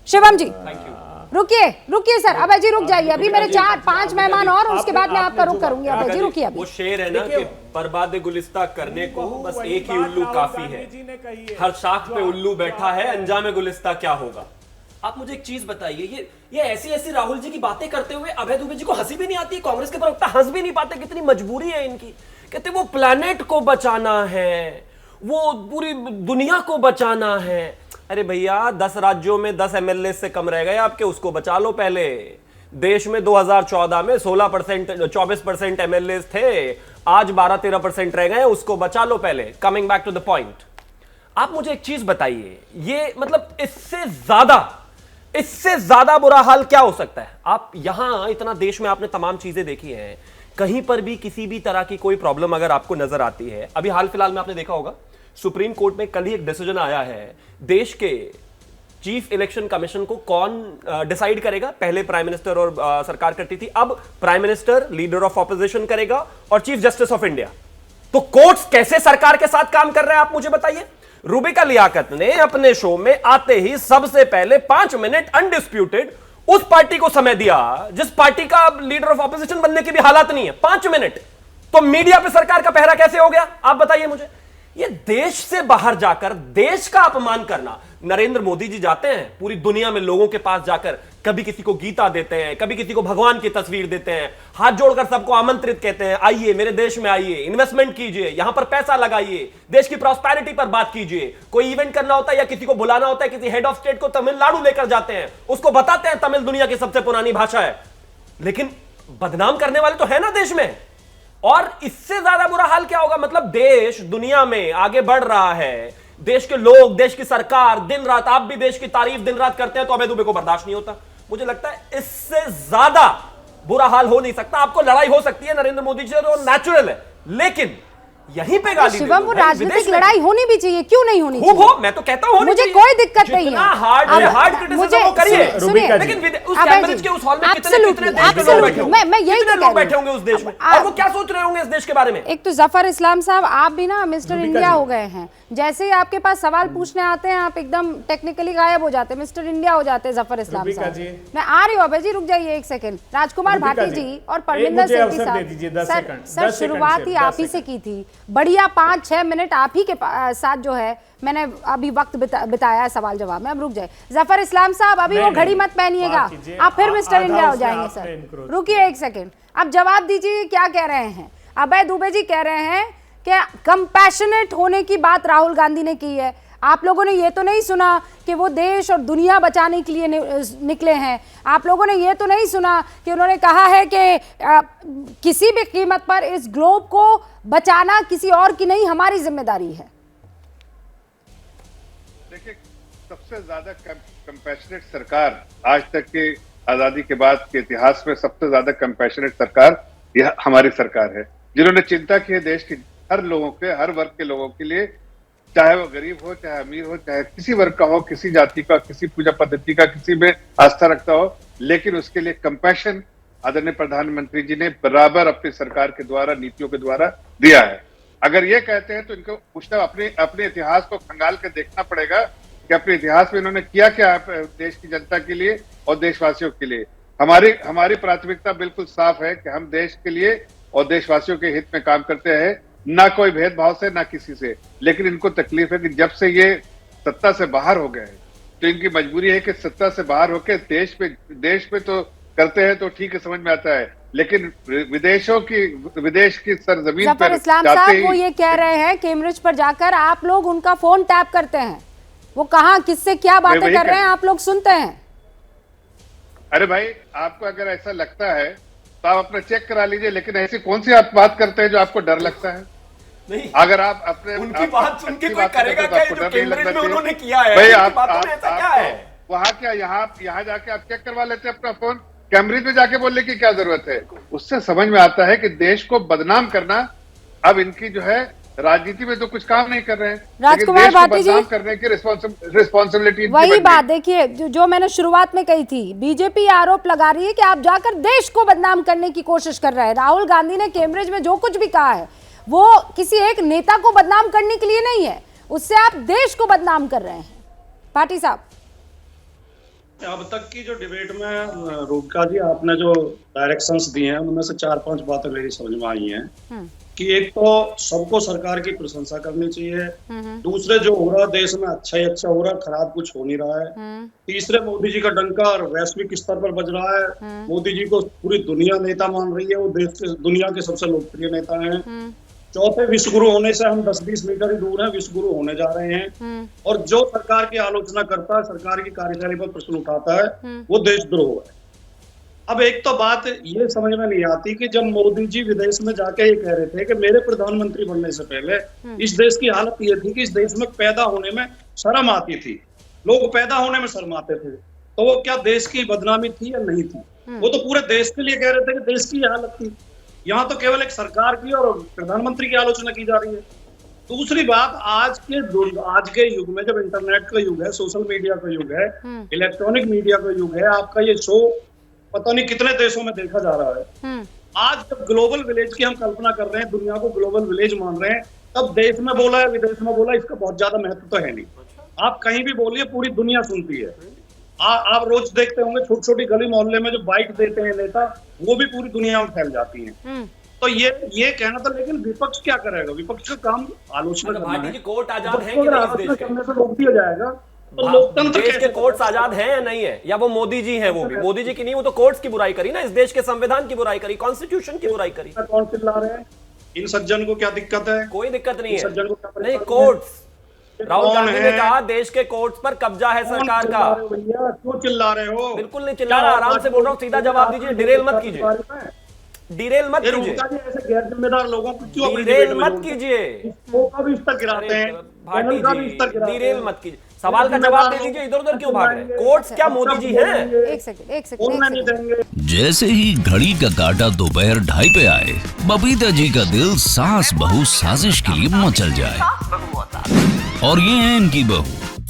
शिवम जी रुकिए रुकिए सर, अभय जी रुक जाइए, अभी मेरे 4-5 मेहमान और उसके बाद मैं आपका रुक करूंगी। अभय जी रुकिए। वो शेर है ना कि बर्बाद गुलिस्ता करने को बस एक ही उल्लू काफी है, हर शाख पे उल्लू बैठा है, अंजाम गुलिस्ता क्या होगा। आप मुझे एक चीज बताइए, ये ऐसी ऐसी राहुल जी की बातें करते हुए अभय दुबे जी को हंसी भी नहीं आती, कांग्रेस के प्रवक्ता हंस भी नहीं पाते, कितनी मजबूरी है इनकी। कहते वो प्लैनेट को बचाना है, वो पूरी दुनिया को बचाना है। अरे भैया 10 राज्यों में 10 एमएलए से कम रह गए आपके, उसको बचा लो पहले। देश में 2014 में 16% 24% एमएलए थे, आज 12-13% रह गए, उसको बचा लो पहले। Coming back to the point, आप मुझे एक चीज बताइए, ये मतलब इससे ज्यादा बुरा हाल क्या हो सकता है? आप यहां इतना देश में आपने तमाम चीजें देखी हैं, कहीं पर भी किसी भी तरह की कोई प्रॉब्लम अगर आपको नजर आती है, अभी हाल फिलहाल में आपने देखा होगा सुप्रीम कोर्ट में कल ही एक डिसीजन आया है, देश के चीफ इलेक्शन कमीशन को कौन डिसाइड करेगा। पहले प्राइम मिनिस्टर और सरकार करती थी, अब prime minister leader of opposition करेगा और चीफ जस्टिस ऑफ इंडिया। तो कोर्ट्स कैसे सरकार के साथ काम कर रहे हैं आप मुझे बताइए। रूबिका लियाकत ने अपने शो में आते ही सबसे पहले 5 मिनट अनडिस्प्यूटेड उस पार्टी को समय दिया जिस पार्टी का लीडर ऑफ ऑपोजिशन बनने की भी हालत नहीं है। 5 मिनट। तो मीडिया पे सरकार का पहरा कैसे हो गया आप बताइए मुझे। ये देश से बाहर जाकर देश का अपमान करना, नरेंद्र मोदी जी जाते हैं पूरी दुनिया में लोगों के पास जाकर, कभी किसी को गीता देते हैं, कभी किसी को भगवान की तस्वीर देते हैं, हाथ जोड़कर सबको आमंत्रित कहते हैं, आइए मेरे देश में आइए, इन्वेस्टमेंट कीजिए, यहां पर पैसा लगाइए, देश की प्रॉस्पेरिटी पर बात कीजिए। कोई इवेंट करना होता है या किसी को बुलाना होता है, किसी हेड ऑफ स्टेट को तमिलनाडु लेकर जाते हैं, उसको बताते हैं तमिल दुनिया की सबसे पुरानी भाषा है। लेकिन बदनाम करने वाले तो है ना देश में। और इससे ज्यादा बुरा हाल क्या होगा? मतलब देश दुनिया में आगे बढ़ रहा है, देश के लोग, देश की सरकार दिन रात, आप भी देश की तारीफ दिन रात करते हैं, तो अभय दुबे को बर्दाश्त नहीं होता। मुझे लगता है इससे ज्यादा बुरा हाल हो नहीं सकता। आपको लड़ाई हो सकती है नरेंद्र मोदी से, तो नेचुरल है, लेकिन यहीं पे गाली शिवम, वो राजनीतिक लड़ाई होनी भी चाहिए, क्यों नहीं होनी चाहिए? हो, मैं तो कहता हूं मुझे कोई दिक्कत नहीं है। हार्ड क्रिटिसिज्म वो करिए, लेकिन उस कैम्ब्रिज के उस हॉल में कितने देश के लोग बैठे होंगे, मैं यही तो लोग बैठे होंगे उस देश में, और वो क्या सोच रहे होंगे इस देश के बारे में। एक तो जफर इस्लाम साहब, आप भी ना मिस्टर इंडिया हो गए हैं, जैसे ही आपके पास सवाल पूछने आते हैं आप एकदम टेक्निकली गायब हो जाते हैं, मिस्टर इंडिया हो जाते हैं जफर इस्लाम साहब। मैं आ रही हूँ अभय जी, रुक जाइए एक सेकंड। राजकुमार भाटी जी और परमिंदर सेठी साहब, सर शुरुआत ही आप ही से की थी, बढ़िया 5-6 मिनट आप ही के साथ जो है मैंने अभी वक्त बिताया सवाल जवाब में। अब रुक जाए जफर इस्लाम साहब, अभी वो घड़ी मत पहनिएगा, आप फिर मिस्टर इंडिया हो जाएंगे। सर रुकिए एक सेकंड, अब जवाब दीजिए क्या कह रहे हैं। अभय दुबे जी कह रहे हैं कि कंपैशनेट होने की बात राहुल गांधी ने की है। आप लोगों ने ये तो नहीं सुना कि वो देश और दुनिया बचाने के लिए निकले हैं। आप लोगों ने ये तो नहीं सुना कि उन्होंने कहा है कि किसी भी कीमत पर इस ग्लोब को बचाना किसी और की नहीं, हमारी जिम्मेदारी है। देखिए, सबसे ज्यादा कंपैशनेट सरकार आज तक के आजादी के बाद के इतिहास में सबसे ज्यादा कंपैशनेट सरकार यह हमारी सरकार है, जिन्होंने चिंता की है देश के हर लोगों के, हर वर्ग के लोगों के लिए, चाहे वो गरीब हो, चाहे अमीर हो, चाहे किसी वर्ग का हो, किसी जाति का, किसी पूजा पद्धति का, किसी में आस्था रखता हो, लेकिन उसके लिए कंपैशन आदरणीय प्रधानमंत्री जी ने बराबर अपनी सरकार के द्वारा, नीतियों के द्वारा दिया है। अगर ये कहते हैं तो इनको कुछ अपने इतिहास को खंगाल के देखना पड़ेगा कि अपने इतिहास में इन्होंने किया क्या देश की जनता के लिए और देशवासियों के लिए। हमारी प्राथमिकता बिल्कुल साफ है कि हम देश के लिए और देशवासियों के हित में काम करते हैं, ना कोई भेदभाव से, ना किसी से। लेकिन इनको तकलीफ है कि जब से ये सत्ता से बाहर हो गए हैं, तो इनकी मजबूरी है कि सत्ता से बाहर होकर देश पे तो करते हैं तो ठीक है, समझ में आता है, लेकिन विदेश की सरजमीन पर इस्लाम साहब वो ये कह रहे हैं कैम्ब्रिज पर जाकर आप लोग उनका फोन टैप करते हैं, वो कहाँ किससे क्या बातें कर रहे हैं आप लोग सुनते हैं। अरे भाई, आपको अगर ऐसा लगता है तो आप अपना चेक करा लीजिए, लेकिन ऐसी कौन सी आप बात करते हैं जो आपको डर लगता है? नहीं, अगर आप अपने उनकी बात सुन के कोई करेगा क्या? जो कैम्ब्रिज में उन्होंने किया है, भाई ऐसा क्या है? वहाँ क्या यहाँ जाके आप चेक करवा लेते हैं अपना फोन, कैम्ब्रिज में जाके बोलने की क्या जरूरत है? उससे समझ में आता है कि देश को बदनाम करना अब इनकी जो है राजनीति में तो कुछ काम नहीं कर रहे हैं, राजकुमार भाटी जी करने की रिस्पॉन्सिबिलिटी। वही बात देखिए जो मैंने शुरुआत में कही थी, बीजेपी आरोप लगा रही है कि आप जाकर देश को बदनाम करने की कोशिश कर रहे हैं। राहुल गांधी ने कैम्ब्रिज में जो कुछ भी कहा है वो किसी एक नेता को बदनाम करने के लिए नहीं है, उससे आप देश को बदनाम कर रहे हैं। भाटी साहब अब तक की जो डिबेट में रूबिका जी आपने जो डायरेक्शंस दिए हैं उनमें से 4-5 बातें मेरी समझ में आई हैं कि एक तो सबको सरकार की प्रशंसा करनी चाहिए, दूसरे जो हो रहा देश में अच्छा ही अच्छा हो रहा, खराब कुछ हो नहीं रहा है, तीसरे मोदी जी का डंका और वैश्विक स्तर पर बज रहा है, मोदी जी को पूरी दुनिया नेता मान रही है, वो देश के दुनिया के सबसे लोकप्रिय नेता हैं, चौथे विश्व गुरु होने से हम 10-20 मीटर ही दूर हैं, विश्व गुरु होने जा रहे हैं, और जो सरकार की आलोचना करता है, सरकार की कार्यशैली पर प्रश्न उठाता है, वो देशद्रोह है। अब एक तो बात ये समझ में नहीं आती कि जब मोदी जी विदेश में जाके ये कह रहे थे कि मेरे प्रधानमंत्री बनने से पहले इस देश की हालत ये थी कि इस देश में पैदा होने में शर्म आती थी, लोग पैदा होने में शर्माते थे, तो वो क्या देश की बदनामी थी या नहीं थी? वो तो पूरे देश के लिए कह रहे थे कि देश की हालत थी। यहाँ तो केवल एक सरकार की और प्रधानमंत्री की आलोचना की जा रही है। दूसरी बात, आज के युग में जब इंटरनेट का युग है, सोशल मीडिया का युग है, इलेक्ट्रॉनिक मीडिया का युग है, आपका ये शो पता नहीं कितने देशों में देखा जा रहा है। आज जब ग्लोबल विलेज की हम कल्पना कर रहे हैं, दुनिया को ग्लोबल विलेज मान रहे हैं, तब देश में बोला है विदेश में बोला, इसका बहुत ज्यादा महत्व तो है नहीं। आप कहीं भी बोलिए पूरी दुनिया सुनती है। आप रोज देखते होंगे छोटी छोटी गली मोहल्ले में जो बाइट देते हैं नेता, वो भी पूरी दुनिया में फैल जाती हैं। तो ये कहना था, लेकिन विपक्ष क्या करेगा? विपक्ष का काम आलोचना करना है। कोर्ट आजाद है कि नहीं इस देश के? करने से रोक दिया जाएगा तो लोकतंत्र देश के कोर्ट्स आजाद हैं या नहीं है? या वो मोदी जी हैं? वो भी मोदी जी की नहीं, वो तो कोर्ट्स की बुराई करी ना, इस देश के संविधान की बुराई करी, कॉन्स्टिट्यूशन की बुराई करी। कौन चिल्ला रहे हैं? इन सज्जन को क्या दिक्कत है? कोई दिक्कत नहीं है। सज्जन को क्या नहीं, कोर्ट्स, राहुल गांधी ने कहा देश के कोर्ट्स पर कब्जा है सरकार का। भैया क्यों चिल्ला रहे हो? बिल्कुल नहीं चिल्ला रहा, आराम से बोल रहा हूँ, सीधा जवाब दीजिए, डिरेल मत कीजिए, डिरेल मत कीजिए, ऐसे गैर जिम्मेदार लोगों को क्यों डिरेल मत कीजिए, भी स्तर गिराते हैं, भाटी जी डिरेल मत कीजिए, सवाल का जवाब दे दीजिए, इधर उधर क्यों भाग रहे हैं? कोर्ट्स क्या मोदी जी हैं? एक सेकंड। जैसे ही घड़ी का काटा दोपहर 2:30 पे आए, बबीता जी का दिल सास बहू साजिश के लिए मचल जाए। और ये है इनकी बहू,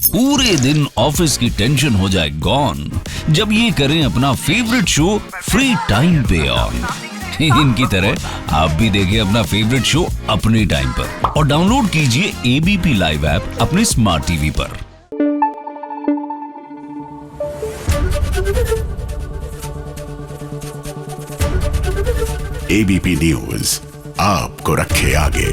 पूरे दिन ऑफिस की टेंशन हो जाए गॉन जब ये करें अपना फेवरेट शो फ्री टाइम पे ऑन। इनकी तरह आप भी देखिए अपना फेवरेट शो अपने टाइम पर और डाउनलोड कीजिए एबीपी लाइव ऐप अपने स्मार्ट टीवी पर। एबीपी न्यूज आपको रखे आगे।